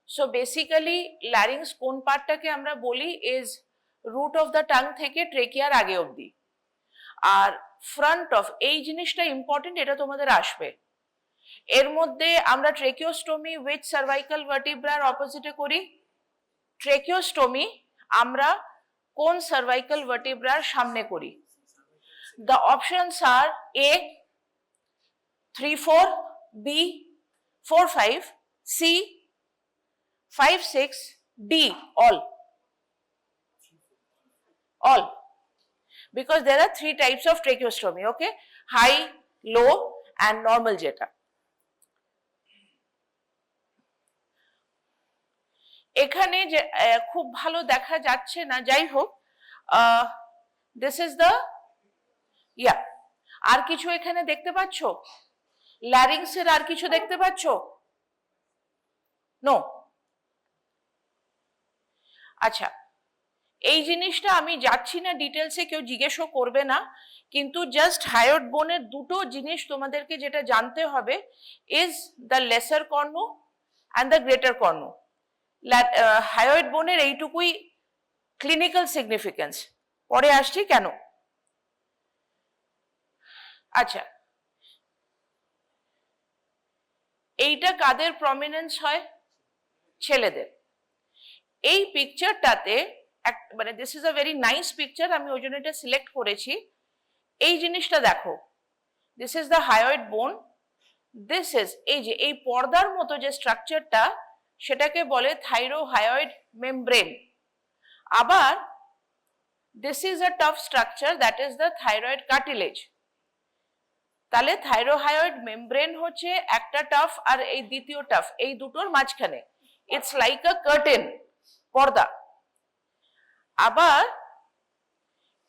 So basically larynx কোন পার্টটাকে আমরা বলি is root of the tongue থেকে ট্রেকিয়ার আগে অবধি। আর ফ্রন্ট অফ, এই জিনিসটা ইম্পর্টেন্ট, এটা তোমাদের আসবে। এর মধ্যে আমরা ট্রেকিওস্টোমি উইথ সার্ভাইকাল ভার্টিব্রার অপোজিটে করি। ট্রেকিওস্টোমি আমরা কোন সার্ভাইকাল ভার্টিব্রার সামনে করি? The options are A 3-4, B 4-5, C 5-6, D all, because there are 3 types of tracheostomy, okay? High, low and normal যেটা। এখানে যে খুব ভালো দেখা যাচ্ছে না, যাই হোক, দিস ইজ দ্য আর কিছু এখানে দেখতে পাচ্ছ? ল্যারিংসের আর কিছু দেখতে পাচ্ছ? নো। আচ্ছা, এই জিনিসটা আমি যাচ্ছি না ডিটেলসে, কেউ জিজ্ঞেসও করবে না, কিন্তু জাস্ট হায়োড বোনের দুটো জিনিস তোমাদেরকে যেটা জানতে হবে is the lesser cornu and the greater cornu. Hyoid বোনের এইটুকুই ক্লিনিক্যাল সিগনিফিকেন্স, পরে আসছি কেন। আচ্ছা, এইটা কাদের প্রমিনেন্স হয়? ছেলেদের। এই পিকচারটাতে মানে this is a very nice picture, আমি ওই জন্য এটা সিলেক্ট করেছি। এই জিনিসটা দেখো, দিস ইজ দ্য হায়োড বোন, দিস ইজ এই যে এই পর্দার মতো যে স্ট্রাকচারটা, সেটাকে বলে থাইরোহায়োইড মেমব্রেন। আবার this is a tough structure, that is the thyroid cartilage. তাহলে থাইরোহায়োইড মেমব্রেন হচ্ছে একটা টাফ আর এই দ্বিতীয় টাফ, এই দুটোর মাঝখানে ইটস লাইক আ কার্টেন, পর্দা। আবার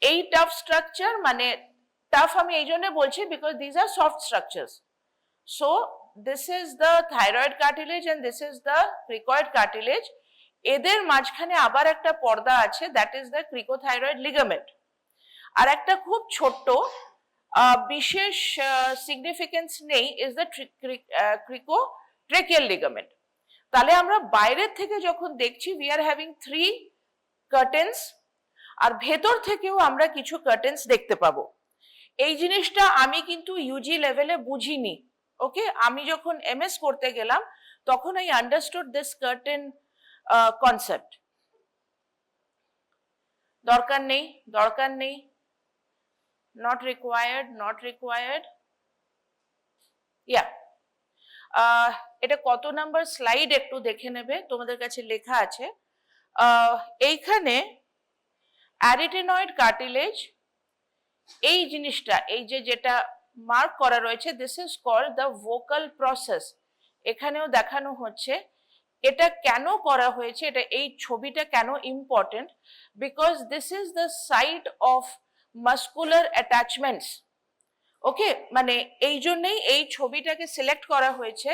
এই টাফ স্ট্রাকচার, মানে টাফ আমি এই জন্য বলছি because these are soft structures. So this is the thyroid cartilage and this is the cricoid cartilage. এদের মাঝখানে আবার একটা পর্দা আছে, that is the cricothyroid ligament. আর একটা খুব ছোট্ট বিশেষ সিগনিফিকেন্স নেই ইজ দ্য ক্রিকোট্রেকিয়াল লিগামেন্ট। তাহলে আমরা বাইরের থেকে যখন দেখছি উই আর হ্যাভিং 3 কার্টেন্স, আর ভেতর থেকেও আমরা কিছু কার্টেন্স দেখতে পাবো। এই জিনিসটা আমি কিন্তু ইউজি লেভেলে বুঝিনি, ওকে? আমি যখন এমএস করতে গেলাম তখন I understood this curtain concept. দরকার নেই, দরকার নেই, not required, not required. এটা কত নাম্বার স্লাইড একটু দেখে নেবে, তোমাদের কাছে লেখা আছে এইখানে অ্যারিটেনয়েড কার্টিলেজ। এই জিনিসটা, এই যে যেটা মার্ক করা রয়েছে, this is called the vocal process. এখানেও দেখানো হচ্ছে এটা কেন করা হয়েছে, এটা এই ছবিটা কেন important, because this is the site of muscular attachments, okay? মানে এই জন্যই এই ছবিটাকে সিলেক্ট করা হয়েছে।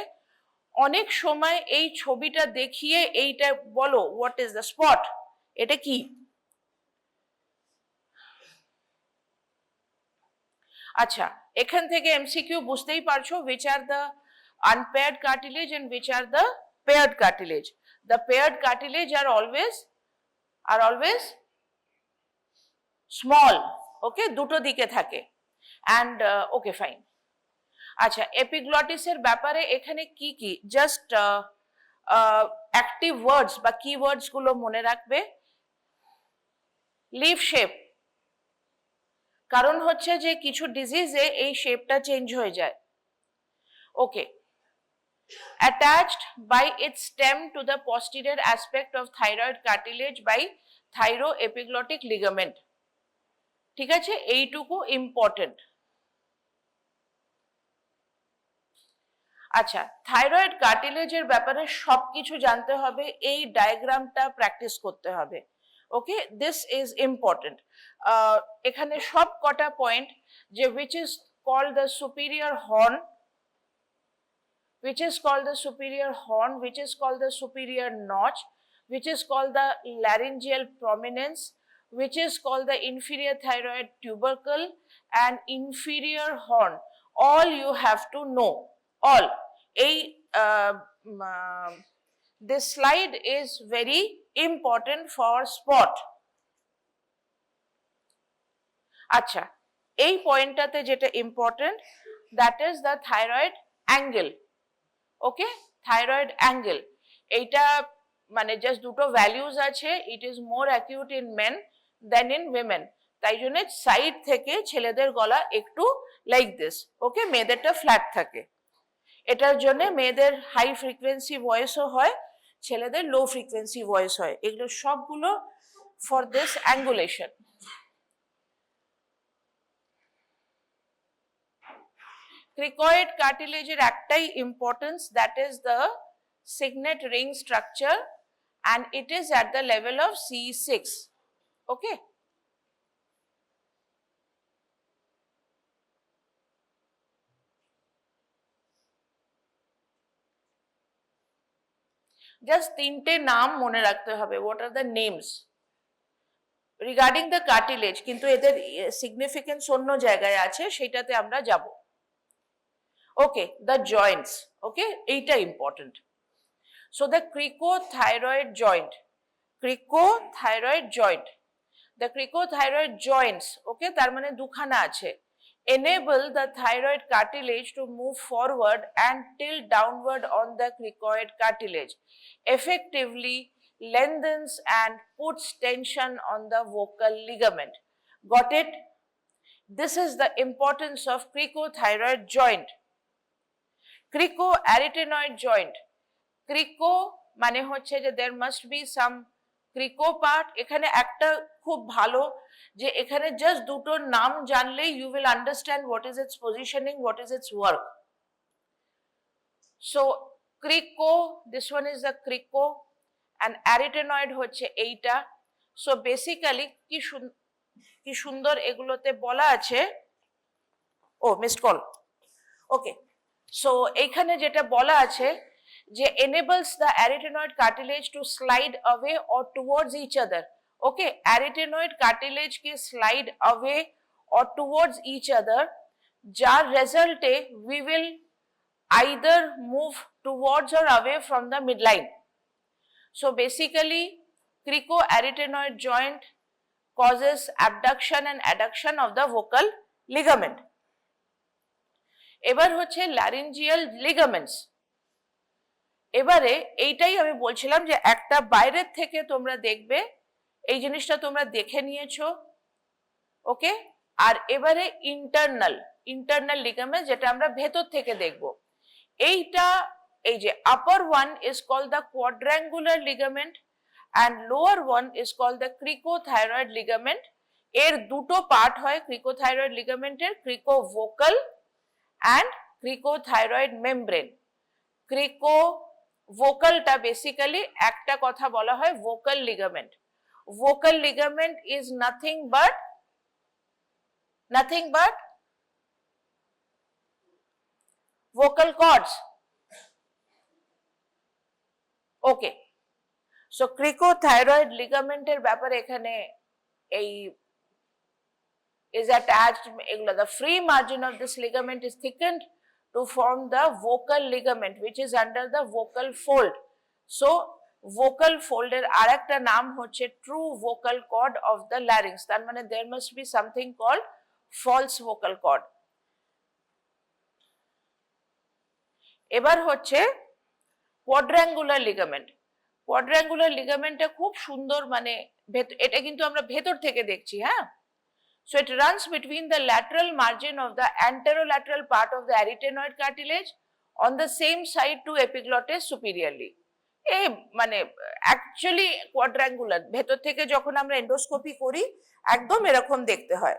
অনেক সময় এই ছবিটা দেখিয়ে এইটা বলো, হোয়াট ইজ দ্য স্পট, এটা কি? আচ্ছা, এখান থেকে এমসিকিউ বুঝতেই পারছো, which are the unpaired cartilage and which are the paired cartilage. The paired cartilage are always small, okay? দুটো দিকে থাকে, and okay fine. আচ্ছা, এপিগ্লটিসের ব্যাপারে এখানে কি কি জাস্ট অ্যাক্টিভ ওয়ার্ডস বা কিওয়ার্ডস গুলো মনে রাখবে। লিভ শেপ, কারণ হচ্ছে যে কিছু ডিজিজে এই শেপটা চেঞ্জ হয়ে যায়, ওকে? attached by its stem to the posterior aspect of thyroid cartilage by thyroepiglottic ligament, ঠিক আছে? এইটুকু ইম্পর্টেন্ট। আচ্ছা, থাইরয়েড কার্টিলেজের ব্যাপারে সবকিছু জানতে হবে, এই ডায়াগ্রামটা প্র্যাকটিস করতে হবে, ওকে? This is important. এখানে সব কটা পয়েন্ট, যে which is called the superior horn, which is called the superior horn, which is called the superior notch, which is called the laryngeal prominence, which is called the inferior thyroid tubercle and inferior horn. All you have to know, all. এই This slide is very important for spot. আচ্ছা, এই পয়েন্টটাতে যেটা important, that is the thyroid angle. Okay, thyroid angle এইটা মানে just দুটো values আছে, it is more acute in men than in women. তাই জন্য সাইড থেকে ছেলেদের গলা একটু লাইক দিস, ওকে, মেয়েদেরটা ফ্ল্যাট থাকে। এটার জন্য মেয়েদের হাই ফ্রিকোয়েন্সি ভয়েসও হয়, ছেলেদের লো ফ্রিকোয়েন্সি ভয়েস হয়। এগুলো সবগুলো ফর দিস অ্যাঙ্গুলেশন। Cricoid cartilageর একটাই importance, that is the signet ring structure, and it is at the level of C6. Okay, just তিনটে নাম মনে রাখতে হবে, what are the names regarding the cartilage, কিন্তু এদের সিগনিফিকেন্স অন্য জায়গায় আছে, সেটাতে আমরা যাব। ওকে, the joints, okay, এইটা important. So the cricothyroid joint, cricothyroid joint, the cricothyroid joints, okay, তার মানে দুখানা আছে, enable the thyroid cartilage to move forward and tilt downward on the cricoid cartilage, effectively lengthens and puts tension on the vocal ligament. Got it? This is the importance of cricothyroid joint. Cricoarytenoid joint, ক্রিকো মানে হচ্ছে যে there must be some crico part. এখানে একটা খুব ভালো যে এখানে just দুটোর নাম জানলেই you will understand what is its positioning, what is its work. So ক্রিকো, this one is the ক্রিকো, and arytenoid হচ্ছে এইটা। So basically কি সুন্দর এগুলোতে বলা আছে। ও মিসড কল। ওকে, সো এইখানে যেটা বলা আছে যে enables the arytenoid cartilage to slide away or towards each other. Okay, arytenoid cartilage ke slide away or towards each other, jar resulte we will either move towards or away from the midline. So basically cricoarytenoid joint causes abduction and adduction of the vocal ligament. এবার হচ্ছে laryngeal ligaments। এবারে এইটাই আমি বলছিলাম যে একটা বাইরের থেকে তোমরা দেখবে, এই জিনিসটা তোমরা দেখে নিয়েছো, ওকে, আর এবারে ইন্টারনাল লিগামেন্ট যেটা আমরা ভেতর থেকে দেখব। এইটা এই যে upper one is called the quadrangular ligament and lower one is called the cricothyroid ligament. এর দুটো পার্ট হয় ক্রিকোথাইরয়েড লিগামেন্টের, ক্রিকোভোকাল অ্যান্ড ক্রিকোথাইরয়েড মেমব্রেন। ক্রিকোভোকালটা বেসিক্যালি একটা কথা বলা হয় vocal ligament. vocal ligament is nothing but vocal cords. Okay, so cricothyroid ligament এর ব্যাপারে এখানে এই is attached, the free margin of this ligament is thickened to form the vocal ligament which is under the vocal fold. So vocal fold এর আরেকটা নাম হচ্ছে true vocal cord of the larynx, তার মানে there must be something called false vocal cord. এবার হচ্ছে কোয়াড্রাঙ্গুলার ligament. কোয়াড্রাঙ্গুলার লিগামেন্টটা খুব সুন্দর, মানে এটা কিন্তু আমরা ভেতর থেকে দেখছি, হ্যাঁ। So it runs between the lateral margin of the anterolateral part of the arytenoid cartilage on the same side to epiglottis superiorly. এই মানে অ্যাকচুয়ালি কোয়াড্রাঙ্গুলার, ভেতর থেকে যখন আমরা এন্ডোস্কোপি করি একদম এরকম দেখতে হয়।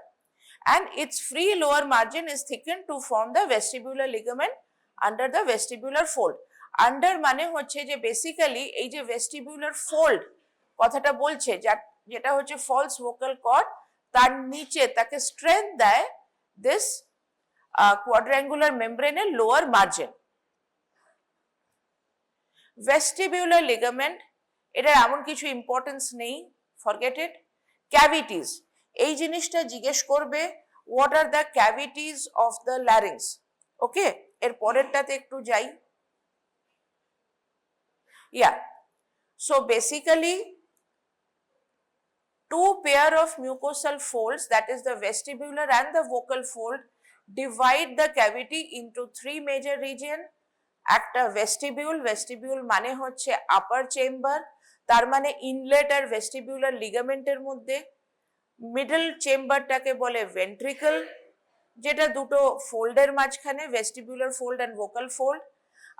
And its free lower margin is thickened to form the vestibular ligament under the vestibular fold. Under মানে হচ্ছে যে বেসিক্যালি এই যে ভেস্টিবুলার ফোল্ড কথাটা বলছে, যেটা হচ্ছে ফলস ভোকাল কর্ড, তার নিচে তাকে স্ট্রেংথ দেয় দিস কোয়াড্রাঙ্গুলার মেমব্রেনের লোয়ার মার্জিন। ভেস্টিবুলার লিগামেন্ট, এটা এমন কিছু ইম্পর্টেন্স নেই, ফরগেট ইট। ক্যাভিটিস, এই জিনিসটা জিজ্ঞেস করবে, what are the cavities of the larynx. Okay, এর পরেরটাতে একটু যাই। Yeah, so basically two pair of mucosal folds, that is the vestibular and the vocal fold, divide the cavity into three major region. একটা vestibule, vestibule মানে হচ্ছে আপার chamber, তার মানে inlet আর vestibular লিগামেন্টের মধ্যে। মিডল চেম্বারটাকে বলে ভেন্ট্রিকল, যেটা দুটো ফোল্ডের মাঝখানে, vestibular fold and vocal fold.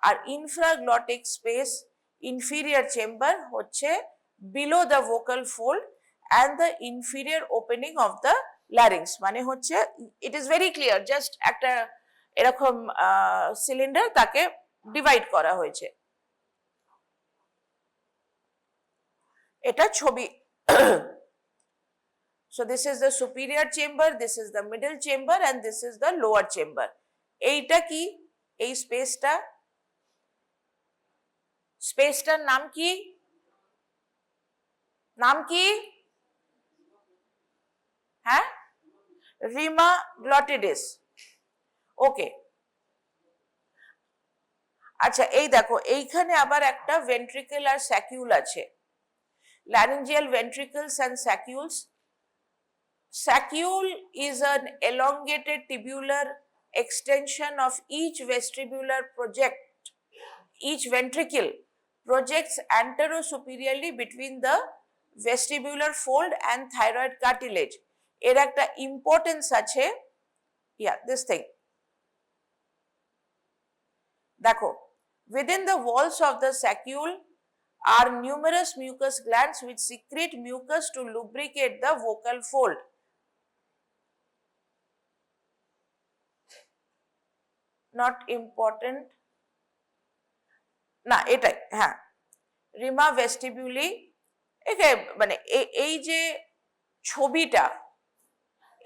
আর ইনফ্রাগ্লটিক স্পেস, ইনফিরিয়ার চেম্বার হচ্ছে below the vocal fold and the inferior opening of the larynx. মানে হচ্ছে it is very clear, just একটা এরকম সিলিন্ডার, তাকে ডিভাইড করা হয়েছে। এটা ছবি। So this is the superior chamber, this is the middle chamber and this is the lower chamber. এইটা কি? এই স্পেসটা, স্পেসটার নাম কি? নাম কি? হ্যাঁ, রিমা গ্লটিডিস। ওকে, আচ্ছা এই দেখো, এইখানে আবার একটা ভেন্ট্রিকল আর স্যাকিউল আছে, laryngeal ventricles and saccules. Saccule is an elongated tubular extension of each vestibular project. Each ventricle projects anterosuperiorly between the vestibular fold and thyroid cartilage. এর একটা ইম্পর্টেন্স আছে। Yeah, this thing. দেখো, within the walls of the saccule are numerous mucus glands which secrete mucus to lubricate the vocal fold. Not important. না এটাই, হ্যাঁ, Rima vestibuli. মানে এই যে ছবিটা,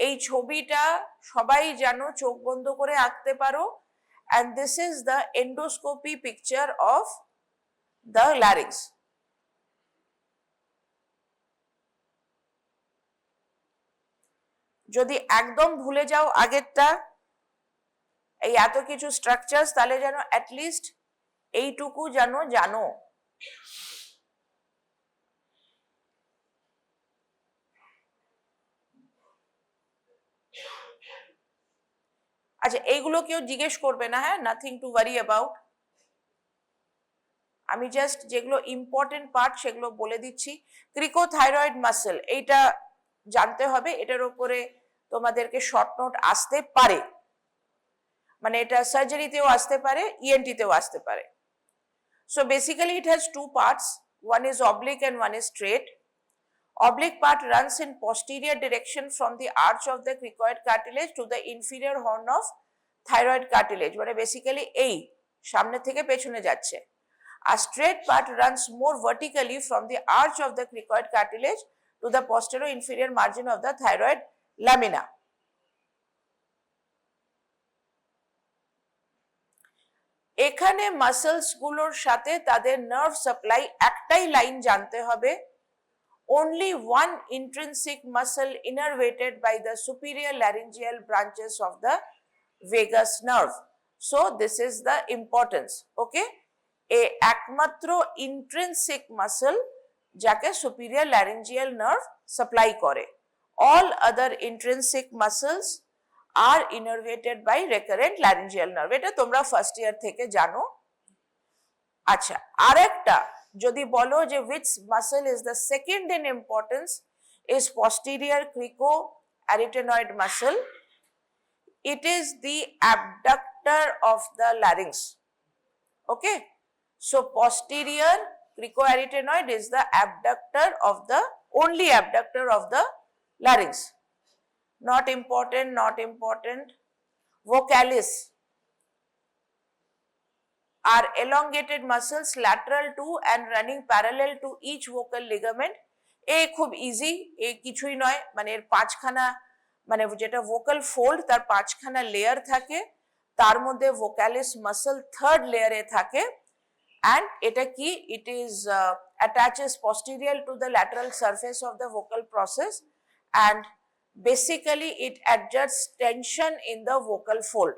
এই ছবিটা সবাই জানো, চোখ বন্ধ করে আঁকতে পারো। and this is the endoscopy picture of the larynx. যদি একদম ভুলে যাও আগেরটা, এই এত কিছু স্ট্রাকচারস, তাহলে যেন অ্যাটলিস্ট এইটুকু জানো। আচ্ছা, এইগুলো কেউ জিজ্ঞেস করবে না, হ্যাঁ, নাথিং টু ওয়ারি অ্যাবাউট। আমি জাস্ট যেগুলো ইম্পর্টেন্ট পার্ট সেগুলো বলে দিচ্ছি। ক্রিকোথাইরয়েড মাসেল, এইটা জানতে হবে, এটার উপরে তোমাদেরকে শর্ট নোট আসতে পারে, মানে এটা সার্জারিতেও আসতে পারে, ইএনটিতেও আসতে পারে। So basically it has to parts, one is oblique and one is straight. Oblique part runs in posterior direction from the arch of the cricoid cartilage to the inferior horn of thyroid cartilage, মানে basically এই সামনে থেকে পেছনে যাচ্ছে। A straight part runs more vertically from the arch of the cricoid cartilage to the posterior inferior margin of the thyroid lamina. এখানে muscles গুলোর সাথে তাদের নার্ভ সাপ্লাই একটাই লাইন জানতে হবে, only one intrinsic muscle innervated by the superior laryngeal branches of the vagus nerve. So this is the importance. Okay, a একমাত্র intrinsic muscle যাকে superior laryngeal nerve supply করে, all other intrinsic muscles are innervated by recurrent laryngeal nerve. এটা তোমরা first year থেকে জানো। আচ্ছা, আরেকটা যদি বলো যে which muscle is the second in importance, is posterior cricoarytenoid muscle. It is the abductor of the larynx. Okay, so posterior cricoarytenoid is the abductor of the, only abductor of the larynx. Not important, not important. Vocalis are elongated muscles lateral to and running parallel to each vocal ligament. এ খুব easy, এ কিছুই নয়, মানে এর পাঁচখানা, মানে যেটা vocal fold তার পাঁচখানা লেয়ার থাকে, তার মধ্যে ভোকালিস মাসল থার্ড লেয়ারে থাকে। and এটা কি, it is attaches posterior to the lateral surface of the vocal process and basically it adjusts tension in the vocal fold.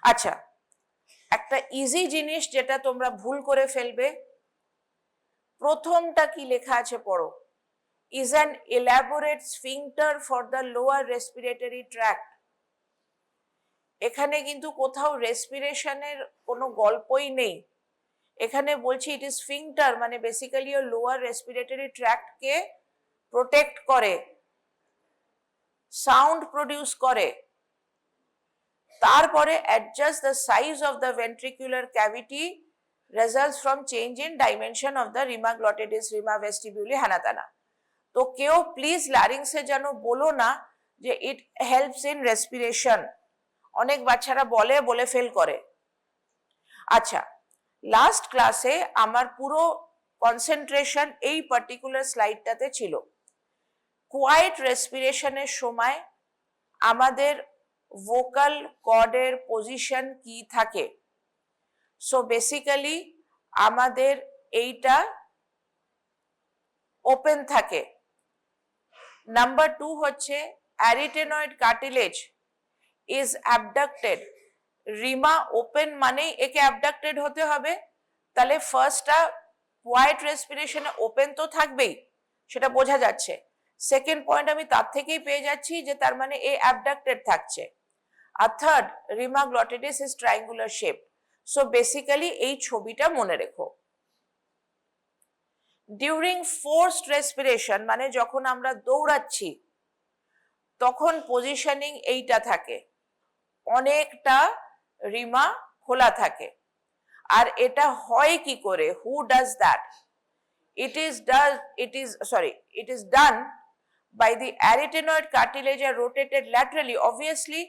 আচ্ছা, একটা ইজি জিনিস যেটা তোমরা ভুল করে ফেলবে, প্রথমটা কি লেখা আছে পড়ো, is an elaborate sphincter for the lower respiratory tract। এখানে কিন্তু কোথাও রেসপিরেশনের কোনো গল্পই নেই, এখানে বলছি ইট ইজ স্ফিংটার, মানে বেসিক্যালি ওর লোয়ার রেসপিরেটরি ট্র্যাক্টকে প্রোটেক্ট করে, সাউন্ড প্রডিউস করে। তারপরে adjust the size of the ventricular cavity results from change in dimension of the rima glottidis, rima vestibuli, হ্যানাতানা। তো কেউ প্লিজ ল্যারিংসে যেন বলো না যে ইট হেল্পস ইন রেসপিরেশন, অনেক বাচ্চারা বলে ফেল করে। আচ্ছা, লাস্ট ক্লাসে আমার পুরো কনসেন্ট্রেশন এই পার্টিকুলার স্লাইডটাতে ছিল। কোয়াইট রেসপিরেশনের সময় আমাদের ভোকাল কর্ডের পজিশন কি থাকে। সো বেসিক্যালি আমাদের এইটা ওপেন থাকে। নাম্বার 2 হচ্ছে arytenoid cartilage is অ্যাবডাক্টেড। Rima open মানেই একে অ্যাবডাক্টেড হতে হবে, তাহলে ফার্স্টটা কোয়াইট রেসপিরেশনে ওপেন তো থাকবেই, সেটা বোঝা যাচ্ছে। সেকেন্ড পয়েন্ট আমি তার থেকেই পেয়ে যাচ্ছি যে তার মানে এ অ্যাবডাক্টেড থাকছে। আর third, rima glottidis is triangular shape. So basically এই ছবিটা মনে রেখো। ডিউরিং ফোর্সড রেসপিরেশন, মানে যখন আমরা দৌড়াচ্ছি তখন পজিশনিং এইটা থাকে, অনেকটা রিমা খোলা থাকে। আর এটা হয় কি করে, who does that? It is done by the arytenoid cartilage are rotated laterally. Obviously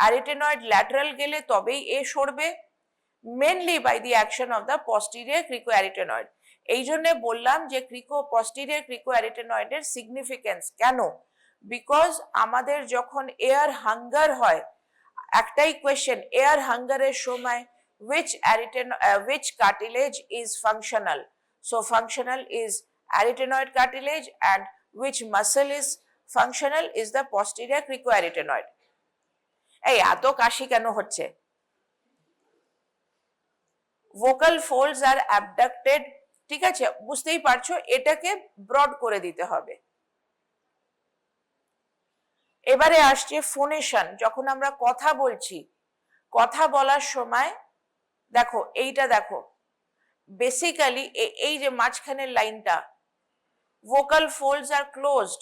arytenoid lateral গেলে তবেই এ সরবে, mainly by the action of the posterior cricoarytenoid। এই জন্য বললাম যে posterior cricoarytenoid এর সিগনিফিকেন্স কেন, বিকজ আমাদের যখন এয়ার হাঙ্গার হয়, একটাই কোয়েশ্চেন, এয়ার হাঙ্গারের সময় which cartilage is functional? So functional is arytenoid cartilage, and which muscle is functional is the posterior cricoarytenoid। এই এত কাশি কেন হচ্ছে? vocal folds are abducted, ঠিক আছে, বুঝতেই পারছো, এটাকে ব্রড করে দিতে হবে। এবারে আসছে ফোনেশন। যখন আমরা কথা বলছি, কথা বলার সময় দেখো এইটা দেখো, বেসিক্যালি এই যে মাঝখানের লাইনটা, ভোকাল ফোল্ডস আর ক্লোজড।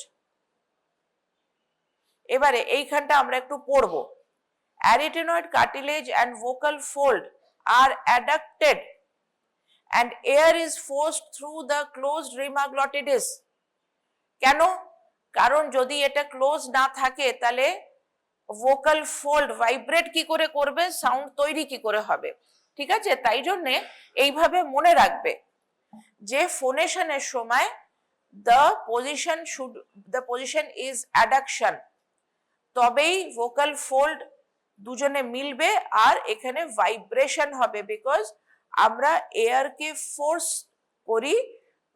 এবারে এইখানটা আমরা একটু পড়বো, arytenoid cartilage and vocal fold আর adducted and air is forced through the closed rima glottidis. কেন? কারণ যদি এটা ক্লোজ না থাকে তাহলে ভোকাল ফোল্ড ভাইব্রেট কি করে করবে, সাউন্ড তৈরি কি করে হবে, ঠিক আছে? তাই জন্য এইভাবে মনে রাখবে যে ফোনেশনের সময় the position is adduction, তবেই ভোকাল ফোল্ড দুজনে মিলবে আর এখানে ভাইব্রেশন হবে, বিকজ আমরা এয়ারকে ফোর্স করি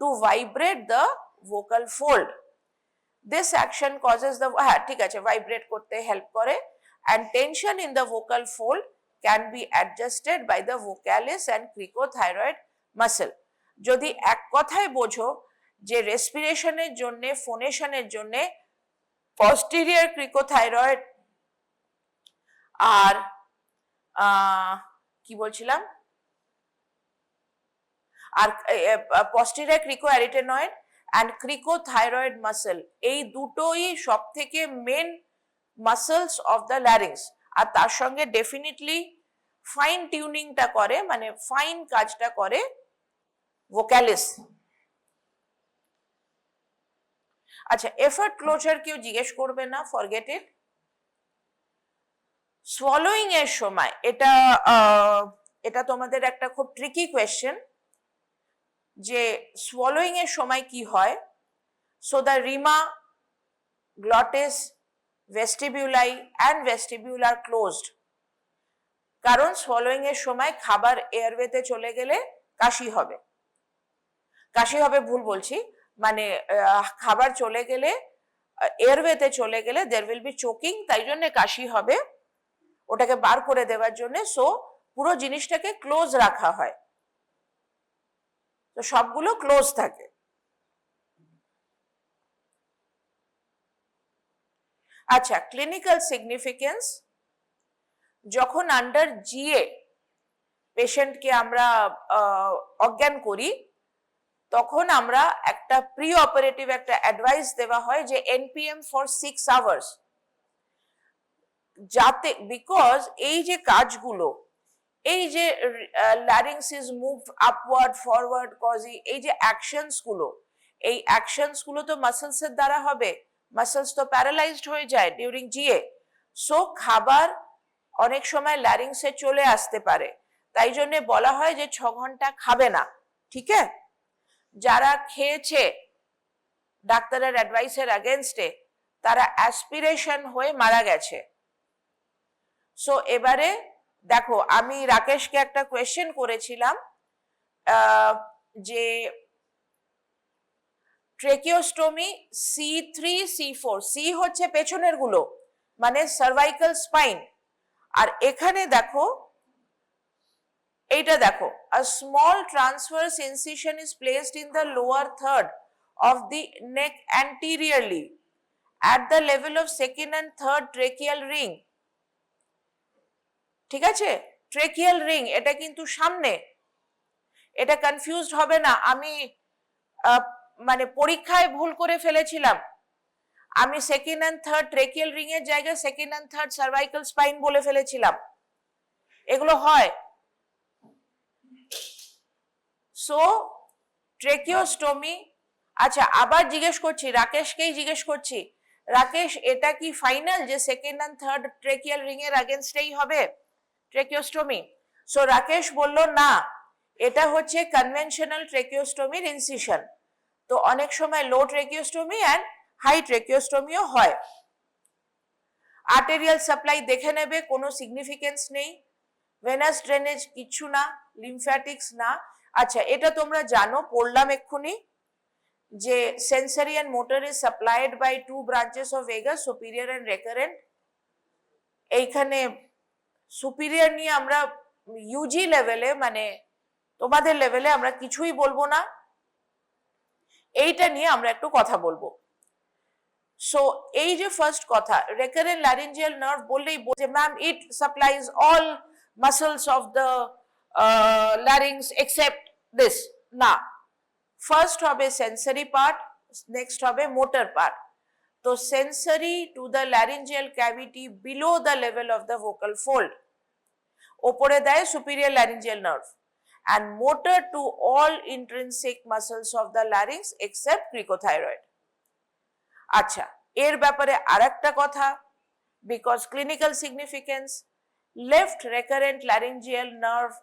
to vibrate the vocal fold. This action causes the, হ্যাঁ ঠিক আছে, ভাইব্রেট করতে হেল্প করে, and tension in the vocal fold can be adjusted by the vocalis and cricothyroid muscle। যদি এক কথায় বোঝো যে রেসপিরেশনের জন্য, ফোনেশনের জন্য posterior cricothyroid আর কি বলছিলাম, আর posterior cricoarytenoid and cricothyroid muscle, এই দুটোই সব থেকে main muscles of the larynx. আর তার সঙ্গে ডেফিনেটলি ফাইন টিউনিংটা করে, মানে ফাইন কাজটা করে ভোকালিস। আচ্ছা, এফার্ট ক্লোজার কেউ জিজ্ঞেস করবে না, ফরগেট ইট। সোয়ালোইং এর সময় এটা তোমাদের একটা খুব ট্রিকি কোয়েশ্চেন, যে সোয়ালোইং এর সময় কি হয়। So the rima glottis, vestibuli and vestibule আর ক্লোজড, কারণ সোয়ালোইং এর সময় খাবার এয়ারওয়েতে চলে গেলে কাশি হবে, ভুল বলছি, মানে খাবার চলে গেলে, এয়ারওয়েতে চলে গেলে there will be choking, তাই জন্য কাশি হবে। ওটাকে বার করে দেওয়ার জন্য, সো পুরো জিনিসটাকে ক্লোজ রাখা হয়, তো সবগুলো ক্লোজ থাকে। আচ্ছা, ক্লিনিক্যাল সিগনিফিকেন্স, যখন আন্ডার জিএ পেশেন্টকে আমরা অজ্ঞান করি, তখন আমরা একটা প্রি অপারেটিভ একটা অ্যাডভাইস দেওয়া হয় যে এনপিএম ফর 6 আওয়ার্স, যাতে বিকজ এই যে কাজগুলো, এই যে larynx is move upward forward cosy, এই যে অ্যাকশনস গুলো, এই অ্যাকশনস গুলো তো মাসলস এর দ্বারা হবে, মাসলস তো প্যারালাইজড হয়ে যায় ডিউরিং জিএ, সো খাবার অনেক সময় ল্যারিংসে চলে আসতে পারে, তাই জন্য বলা হয় যে 6 ঘন্টা খাবে না, ঠিক আছে? যারা খেয়েছে ডাক্তারের অ্যাডভাইসের এগেনস্টে, তারা অ্যাসপিরেশন হয়ে মারা গেছে। সো এবারে দেখো, আমি রাকেশকে একটা কোয়েশ্চেন করেছিলাম যে ট্রেকিওস্টোমি C3 C4, সি হচ্ছে পেছনের গুলো মানে সার্ভাইকাল স্পাইন, আর এখানে দেখো, এইটা দেখো, a small transverse incision is placed in the lower third of the neck anteriorly at the level of second and third tracheal ring, ঠিক আছে? ট্রেকিয়াল রিং এটা কিন্তু সামনে, এটা কনফিউজড হবে না। আমি মানে পরীক্ষায় ভুল করে ফেলেছিলাম, আমি সেকেন্ড অ্যান্ড থার্ড ট্রেকিয়াল রিং এর জায়গায় second and third cervical spine বলে ফেলেছিলাম, এগুলো হয়। সো ট্রেকিওস্টোমি, আচ্ছা আবার জিজ্ঞেস করছি, রাকেশকেই জিজ্ঞেস করছি, রাকেশ এটা কি ফাইনাল যে সেকেন্ড অ্যান্ড থার্ড ট্রেকিয়াল রিং এর এগেনস্টেই হবে ট্রেকিওস্টোমি? সো রাকেশ বলল না, এটা হচ্ছে কনভেনশনাল ট্রেকিওস্টোমির ইনসিশন, তো অনেক সময় লো ট্রেকিওস্টোমি অ্যান্ড হাই ট্রেকিওস্টোমিও হয়। আর্টেরিয়াল সাপ্লাই দেখে নেবে, কোনো সিগনিফিকেন্স নেই, ভেনাস ড্রেনেজ কিছু না, লিমফ্যাটিক্স না। আচ্ছা, এটা তোমরা জানো, পড়লাম এক্ষুনি, যে sensory and motor is supplied by 2 branches of vagus, superior and recurrent. এইখানে সুপিরিয়র নিয়ে আমরা ইউজি লেভেলে, মানে তোমাদের লেভেলে আমরা কিছুই বলবো না, এইটা নিয়ে আমরা একটু কথা বলবো। সো এই যে ফার্স্ট কথা, রেকারেন্ট ল্যারিঞ্জিয়াল নার্ভ বললেই বলছে ma'am it supplies all muscles of the larynx except this, না, ফার্স্ট হবে সেন্সরি পার্ট, নেক্সট হবে মোটর পার্ট। তো sensory to the laryngeal cavity below the level of the vocal fold, ওপরে দেয় superior laryngeal nerve, and motor to all intrinsic muscles of the larynx except cricothyroid. আচ্ছা, এর ব্যাপারে আরেকটা কথা, because clinical significance, left recurrent laryngeal nerve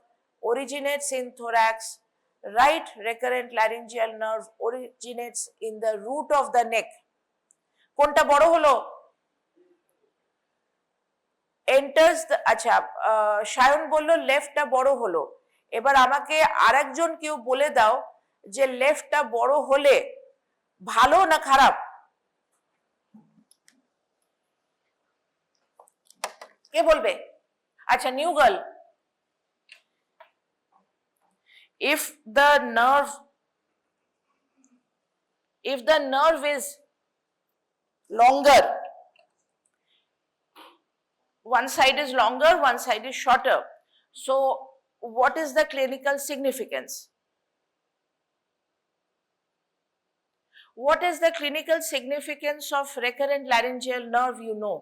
originates in thorax, right recurrent laryngeal nerve originates in the root of the neck. কোনটা বড় হলো? enters the, আচ্ছা সায়ন বলল লেফটটা বড় হলো, এবার আমাকে আরেকজন কেউ বলে দাও যে লেফটটা বড় হলে ভালো না খারাপ? কে বলবে? আচ্ছা, new girl, if the nerve is longer, one side is longer, one side is shorter, so what is the clinical significance? What is the clinical significance of recurrent laryngeal nerve, you know?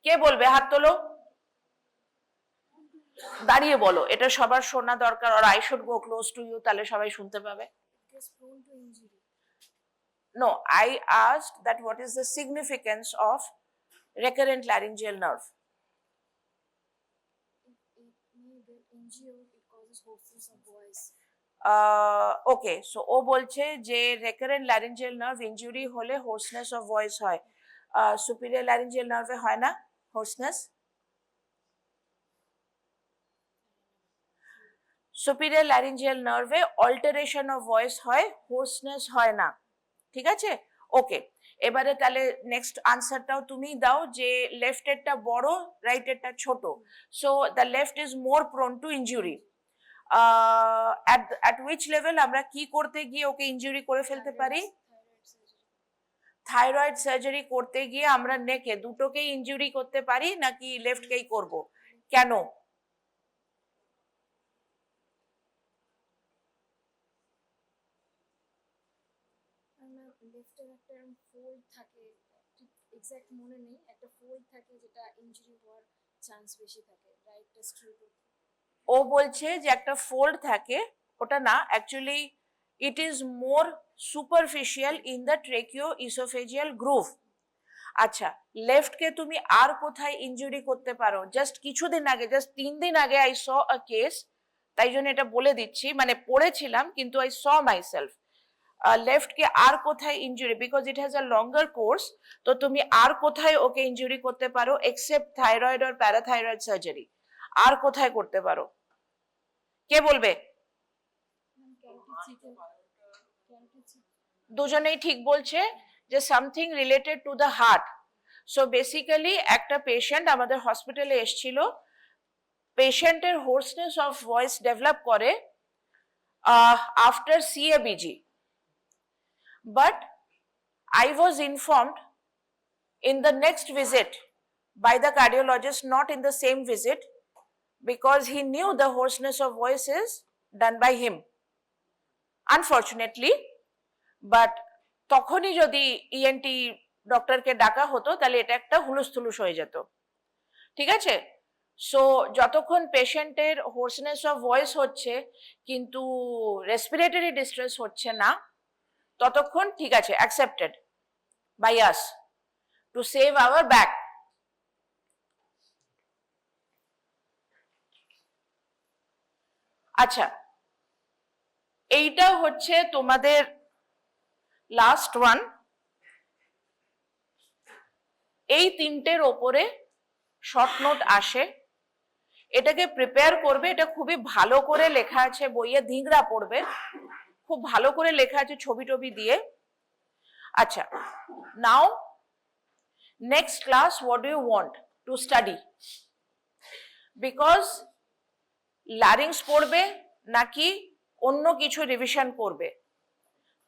কে বলবে? হাত তোলো, দাঁড়িয়ে বলো, এটা সবার শোনা দরকার, or I should go close to you, তাহলে সবাই শুনতে পাবে। No, I asked that what is the significance of recurrent laryngeal nerve? Okay, so ও বলছে যে রেকারেন্ট ল্যারিঞ্জিয়াল নার্ভ ইনজুরি হলে হোর্সনেস অফ ভয়েস হয়, সুপিরিয়র ল্যারিঞ্জিয়াল নার্ভে হয় না হোর্সনেস? সুপিরিয়র ল্যারিঞ্জিয়াল নার্ভে অল্টারেশন অফ ভয়েস হয়, হোর্সনেস হয় না, ঠিক আছে? ওকে, এবারে তাহলে নেক্সট আনসারটাও তুমি দাও যে লেফট এরটা বড় রাইট এরটা ছোট, so the left is more prone two injury. at which level আমরা কি করতে গিয়ে ওকে ইনজুরি করে ফেলতে পারি? থাইরয়েড সার্জারি করতে গিয়ে আমরা নেকে দুটোকেই ইনজুরি করতে পারি নাকি লেফটকেই করব? কেন? লেফটের একটা ফোল্ড থাকে, ঠিক এক্স্যাক্ট মনে নেই, একটা ফোল্ড থাকে যেটা ইনজুরি হওয়ার চান্স বেশি থাকে। রাইটটা স্ট্রেট। ও বলছে যে একটা ফোল্ড থাকে, ওটা না, actually it is more superficial in the tracheo oesophageal groove. আচ্ছা, লেফটকে তুমি আর কোথায় ইনজুরি করতে পারো? জাস্ট কিছুদিন আগে, জাস্ট 3 দিন আগে আই স আ কেস, তাই জন্য এটা বলে দিচ্ছি, মানে পড়েছিলাম কিন্তু আই স মাইসেলফ। লেফটকে আর কোথায় injury, because it has a longer course, তো তুমি আর কোথায় ওকে ইনজুরি করতে পারো except thyroid or parathyroid surgery? আর কোথায় করতে পারো? কে বলবে? দুজনেই ঠিক বলছে যে something related to the heart. So basically একটা পেশেন্ট আমাদের হসপিটালে এসেছিল, পেশেন্টের হোর্সনেস অফ ভয়েস ডেভেলপ করে after CABG, but I was informed in the next visit by the cardiologist, not in the same visit, because he knew the hoarseness of voice is done by him, unfortunately. But তখনই যদি ENT ডক্টরকে ডাকা হতো তাহলে এটা একটা হুলুস্থুলুস হয়ে যেত, ঠিক আছে? সো যতক্ষণ পেশেন্টের হোর্সনেস অফ ভয়েস হচ্ছে কিন্তু রেসপিরেটরি ডিস্ট্রেস হচ্ছে না, ততক্ষণ ঠিক আছে, accepted by us to save our back. আচ্ছা, এইটা হচ্ছে তোমাদের লাস্ট ওয়ান। এই তিনটের ওপরে শর্ট নোট আসে, এটাকে প্রিপেয়ার করবে, এটা খুবই ভালো করে লেখা আছে বইয়ে, ধিংরা পড়বে, খুব ভালো করে লেখা আছে ছবি টবি দিয়ে। আচ্ছা, now next class what do you want to study? Because larynx পড়বে নাকি অন্য কিছু রিভিশন করবে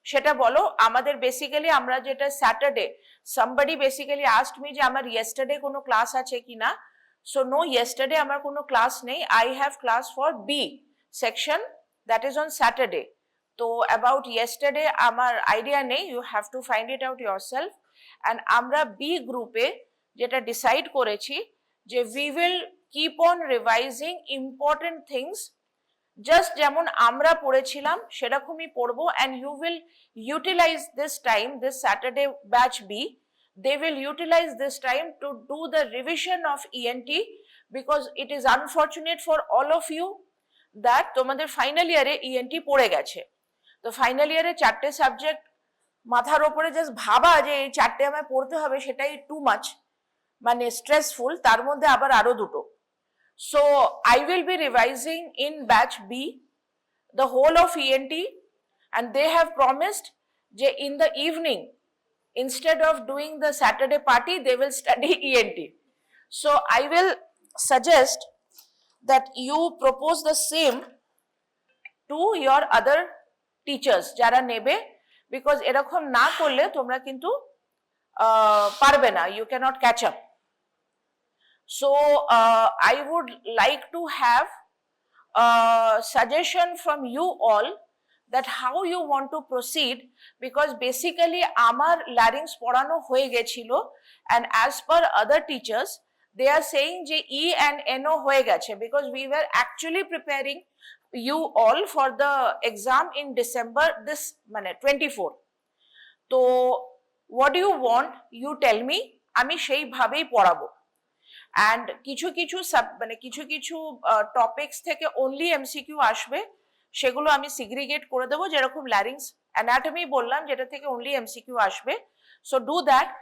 সেটা বলো। আমাদের বেসিক্যালি আমরা যেটা Saturday, somebody basically asked me যে আমার yesterday কোনো ক্লাস আছে কিনা, so no, yesterday আমার কোনো ক্লাস নেই, I have class for B section, that is on Saturday. তো about yesterday আমার আইডিয়া নেই, you have to find it out yourself. And আমরা বি গ্রুপে যেটা ডিসাইড করেছি যে we will keep on revising important things, just যেমন আমরা পড়েছিলাম সেরকমই পড়বো, and you will utilize this time, this Saturday batch B, they will utilize this time to do the revision of ENT, because it is unfortunate for all of you that তোমাদের final ইয়ারে ENT পড়ে গেছে। তো final ইয়ারে 4টে subject মাথার ওপরে just ভাবা যে এই 4টে আমায় পড়তে হবে, সেটাই টু মাচ, মানে স্ট্রেসফুল, তার মধ্যে আবার আরো দুটো। So I will be revising in batch B the whole of ENT, and they have promised যে in the evening instead of doing the Saturday party they will study ENT. So I will suggest that you propose the same to your other teachers যারা নেবে, because এরকম না করলে তোমরা কিন্তু পারবে না, you cannot catch up. So I would like to have a suggestion from you all that how you want to proceed, because basically আমার larynx পড়ানো হয়ে গেছিল, and as per other teachers they are saying যে E and NO হয়ে গেছে, because we were actually preparing you all for the exam in December this মানে 24. তো what do you want, you tell me, আমি সেইভাবেই পড়াবো। And কিছু কিছু মানে কিছু কিছু টপিকস থেকে অনলি এমসিকিউ আসবে, সেগুলো আমি সিগ্রিগেট করে দেবো, যেরকম ল্যারিংস অ্যানাটমি বললাম যেটা থেকে অনলি এমসিকিউ আসবে, সো ডু দ্যাট।